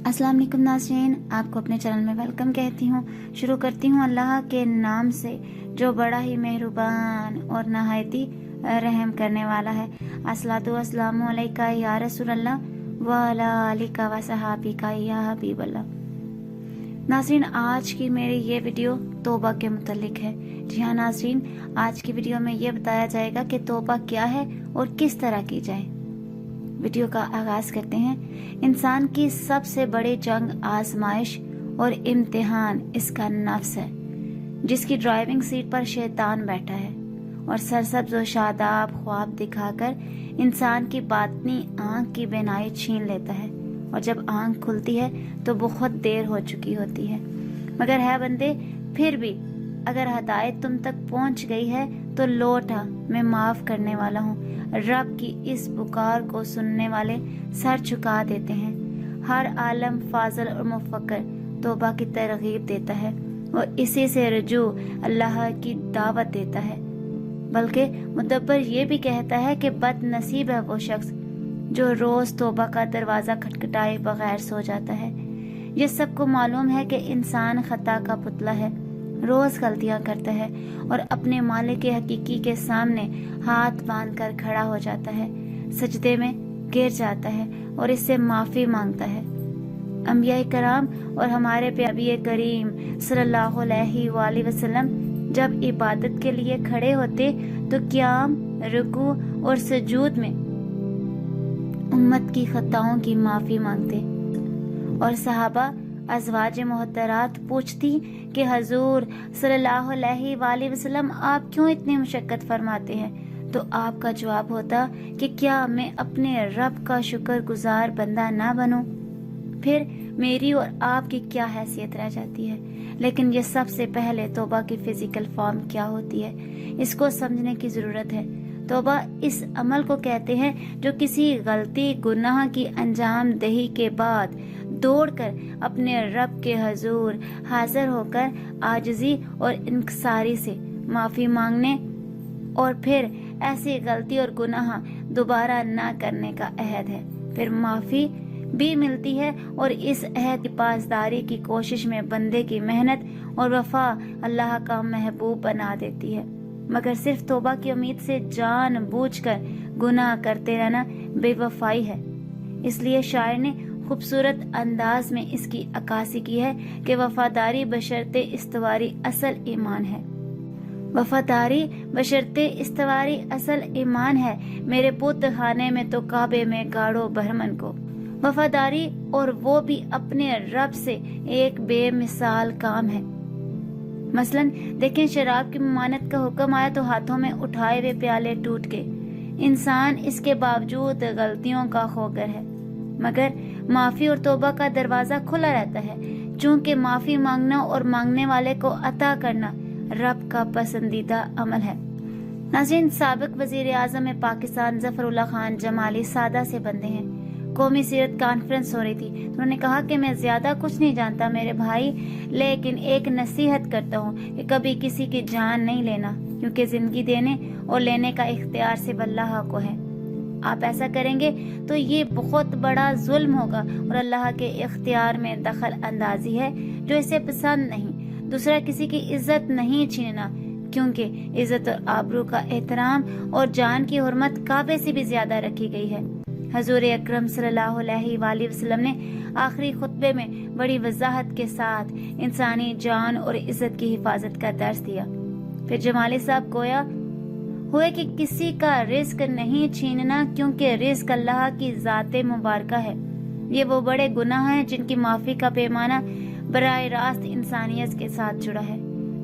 अस्सलाम वालेकुम नाज़रीन, आपको अपने चैनल में वेलकम कहती हूँ। शुरू करती हूँ अल्लाह के नाम से जो बड़ा ही मेहरबान और नहायती रहम करने वाला है। अस्सलातु वस्सलामु अलैका या रसूल अल्लाह व अला आलिका व सहाबिका या हबीब अल्लाह। नाज़रीन, आज की मेरी ये वीडियो तौबा के मुतल्लिक है। जी हाँ नाज़रीन, आज की वीडियो में ये बताया जाएगा कि तौबा क्या है और किस तरह की जाए। वीडियो का आगाज करते हैं। इंसान की सबसे बड़ी जंग आजमाइश और इम्तिहान इसका नफ्स है, जिसकी ड्राइविंग सीट पर शैतान बैठा है और सरसब्ज और शादाब ख्वाब दिखाकर इंसान की बातनी आंख की बीनाई छीन लेता है और जब आंख खुलती है तो बहुत देर हो चुकी होती है। मगर है बंदे, फिर भी अगर हदायत तुम तक पहुंच गई है तो लौट आ, मैं माफ करने वाला हूँ। रब की इस पुकार को सुनने वाले सर झुका देते हैं। हर आलम फाजल और मुफक्कर तौबा की तरगीब देता है और इसी से रजू अल्लाह की दावत देता है। बल्कि मुदब्बर ये भी कहता है कि बदनसीब है वो शख्स जो रोज तौबा का दरवाजा खटखटाए बगैर सो जाता है। ये सबको मालूम है कि इंसान खता का पुतला है, रोज गलतियां करता है और अपने मालिक के हकीकी के सामने हाथ बांध कर खड़ा हो जाता है, सजदे में गिर जाता है और इससे माफी मांगता है। अंबिया कराम और हमारे नबी करीम सल्लल्लाहु अलैहि वसल्लम जब इबादत के लिए खड़े होते तो क़ियाम, रुकू और सजूद में उम्मत की खताओं की माफी मांगते और सहाबा अज़वाज मोहतरात पूछती कि हजूर सल्लल्लाहु अलैहि वसल्लम आप क्यों इतनी मुशक्कत फरमाते हैं? तो आपका जवाब होता कि क्या मैं अपने रब का शुक्रगुजार बंदा ना बनूं? फिर मेरी और आपकी क्या हैसियत रह जाती है। लेकिन ये सबसे पहले तौबा की फिजिकल फॉर्म क्या होती है, इसको समझने की जरूरत है। तौबा इस अमल को कहते हैं जो किसी गलती गुनाह की अंजाम दही के बाद दौड़कर अपने रब के हजूर हाजिर होकर आजिज़ी और इंकसारी से माफी मांगने और फिर ऐसी गलती और गुनाह दोबारा ना करने का अहद है। फिर माफी भी मिलती है और इस अहद की पासदारी की कोशिश में बंदे की मेहनत और वफा अल्लाह का महबूब बना देती है। मगर सिर्फ तौबा की उम्मीद से जान बूझकर गुनाह करते रहना बेवफाई है। इसलिए शायर ने खूबसूरत अंदाज में इसकी अक्कासी की है कि वफादारी बशर्ते इस्तवारी असल ईमान है। वफादारी बशर्ते इस्तवारी असल ईमान है। मेरे पुत खाने में तो काबे में गाड़ो बहमन को। वफादारी और वो भी अपने रब से एक बेमिसाल काम है। मसलन देखें, शराब की ममानत का हुक्म आया तो हाथों में उठाए हुए प्याले टूट गए। इंसान इसके बावजूद गलतियों का खोगर है, मगर माफी और तौबा का दरवाजा खुला रहता है, चूँकि माफी मांगना और मांगने वाले को अता करना रब का पसंदीदा अमल है। नाज़रीन, साबिक वजीर आज़म पाकिस्तान ज़फ़रुल्लाह खान जमाली सादा से बंदे हैं। कौमी सीरत कॉन्फ्रेंस हो रही थी तो उन्होंने कहा कि मैं ज्यादा कुछ नहीं जानता मेरे भाई, लेकिन एक नसीहत करता हूँ कि कभी किसी की जान नहीं लेना, क्योंकि जिंदगी देने और लेने का इख्तियार सिर्फ अल्लाह को है। आप ऐसा करेंगे तो ये बहुत बड़ा जुल्म होगा और अल्लाह के इख्तियार में दखल अंदाजी है जो इसे पसंद नहीं। दूसरा, किसी की इज्जत नहीं छीनना, क्योंकि इज्जत और आबरू का एहतराम और जान की हुर्मत काबे से भी ज्यादा रखी गई है। हजूर अकरम सल्लल्लाहु अलैहि वसल्लम ने आखिरी खुतबे में बड़ी वजाहत के साथ इंसानी जान और इज्जत की हिफाजत का दर्स दिया। फिर जमाली साहब गोया हुए कि किसी का रिस्क नहीं छीनना, क्योंकि रिस्क अल्लाह की ज़ाते मुबारका है। ये वो बड़े गुनाह हैं जिनकी माफी का पैमाना बराह रास्त इंसानियत के साथ जुड़ा है।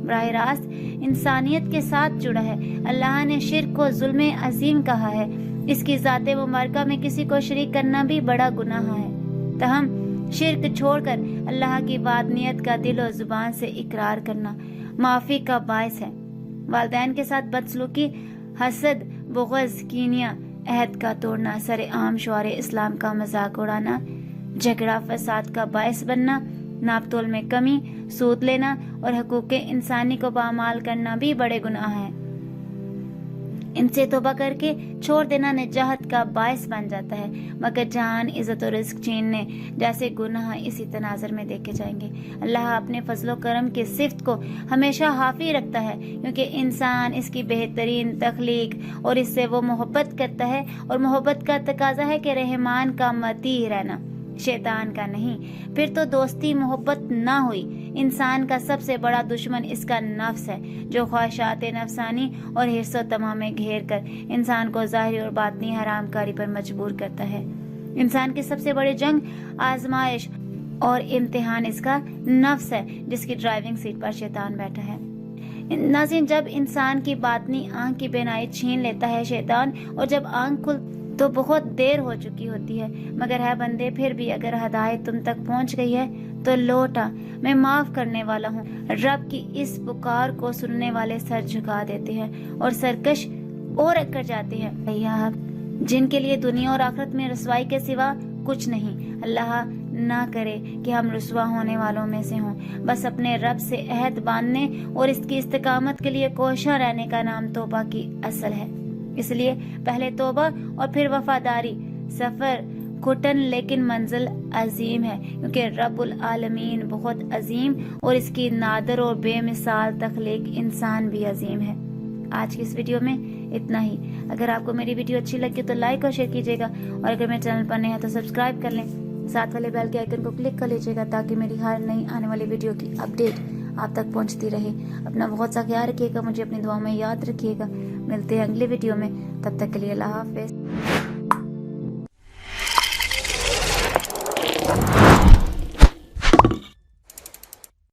बराह रास्त इंसानियत के साथ जुड़ा है। अल्लाह ने शिर्क को जुल्म अजीम कहा है। इसकी ज़ाते मुबारका में किसी को शरीक करना भी बड़ा गुनाह है। तहम शिर्क छोड़कर अल्लाह की वादनियत का दिल और जुबान से इकरार करना माफी का बायस है। वालिदैन के साथ बदसलूकी, हसद, बुग़्ज़, कीनिया, अहद का तोड़ना, सरेआम शुआरे इस्लाम का मजाक उड़ाना, झगड़ा फसाद का बायस बनना, नापतोल में कमी, सूद लेना और हकूक़ इंसानी को पामाल करना भी बड़े गुनाह हैं। इनसे तौबा करके छोड़ देना निजात का बायस बन जाता है, मगर जान, इज्जत और रिस्क छीनने जैसे गुनाह इसी तनाजर में देखे जाएंगे। अल्लाह अपने फजलो करम की सिफ्त को हमेशा हाफी रखता है, क्योंकि इंसान इसकी बेहतरीन तख्लीक और इससे वो मोहब्बत करता है, और मोहब्बत का तकाजा है कि रहमान का मती रहना, शैतान का नहीं। फिर तो दोस्ती मोहब्बत ना हुई। इंसान का सबसे बड़ा दुश्मन इसका नफ्स है, जो ख्वाहिशात नफसानी और हिर्सो तमा में घेर कर इंसान को ज़ाहिरी और बातनी हरामकारी पर मजबूर करता है। इंसान की सबसे बड़ी जंग, आजमाइश और इम्तिहान इसका नफ्स है, जिसकी ड्राइविंग सीट पर शैतान बैठा है। नाज़रीन, जब इंसान की बातनी आंख की बेनाई छीन लेता है शैतान, और जब आंख खुल तो बहुत देर हो चुकी होती है। मगर है बंदे, फिर भी अगर हदायत तुम तक पहुंच गई है तो लौट आ, मैं माफ करने वाला हूँ। रब की इस पुकार को सुनने वाले सर झुका देते हैं और सरकश और कर जाते हैं। भैया, जिनके लिए दुनिया और आखिरत में रसवाई के सिवा कुछ नहीं। अल्लाह ना करे कि हम रुसवा होने वालों में से हों। बस अपने रब से अहद बांधने और इसकी इस्तिकामत के लिए कोशिश रहने का नाम तौबा की असल है। इसलिए पहले तौबा और फिर वफादारी। सफर घुटन लेकिन मंजिल अजीम है, क्योंकि रब्बुल आलमीन बहुत अजीम और इसकी नादर और बेमिसाल तख्लीक इंसान भी अजीम है। आज की इस वीडियो में इतना ही। अगर आपको मेरी वीडियो अच्छी लगी तो लाइक और शेयर कीजिएगा, और अगर मेरे चैनल पर नए हैं तो सब्सक्राइब कर लें। साथ वाले बेल के आइकन को क्लिक कर लीजिएगा, ताकि मेरी हर नई आने वाली वीडियो की अपडेट आप तक पहुंचती रहे। अपना बहुत सा ख्याल रखिएगा, मुझे अपनी दुआ में याद रखिएगा। मिलते हैं अगले वीडियो में, तब तक के लिए अल्लाह हाफिज़।